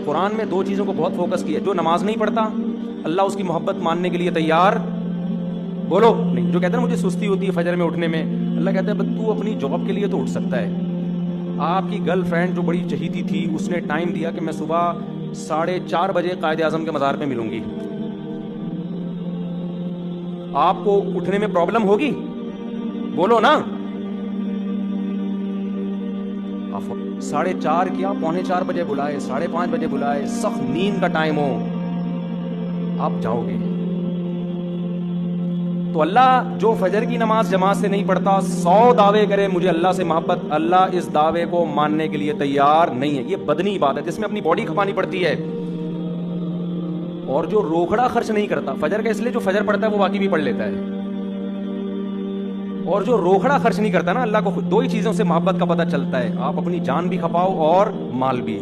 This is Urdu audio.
قرآن میں دو چیزوں کو بہت فوکس کیا. جو نماز نہیں پڑھتا اللہ اس کی محبت ماننے کے لیے تیار بولو نہیں. جو کہتے ہیں مجھے سستی ہوتی ہے فجر میں اٹھنے میں, اللہ کہتا ہے بس تو اپنی جاب کے لیے تو اٹھ سکتا ہے. آپ کی گرل فرینڈ جو بڑی چہیتی تھی اس نے ٹائم دیا کہ میں صبح 4:30 بجے قائد اعظم کے مزار پہ ملوں گی, آپ کو اٹھنے میں پرابلم ہوگی؟ بولو نا. 4:30 کیا 3:45 بجے بلائے, 5:30 بجے بلائے, سخت نیند کا ٹائم ہو, آپ جاؤ گے. تو اللہ جو فجر کی نماز جماعت سے نہیں پڑھتا 100 دعوے کرے مجھے اللہ سے محبت, اللہ اس دعوے کو ماننے کے لیے تیار نہیں ہے. یہ بدنی بات ہے جس میں اپنی باڈی کھپانی پڑتی ہے. اور جو روکھڑا خرچ نہیں کرتا فجر کا, اس لیے جو فجر پڑھتا ہے وہ باقی بھی پڑھ لیتا ہے, اور جو روکھڑا خرچ نہیں کرتا نا, اللہ کو دو ہی چیزوں سے محبت کا پتہ چلتا ہے, آپ اپنی جان بھی کھپاؤ اور مال بھی.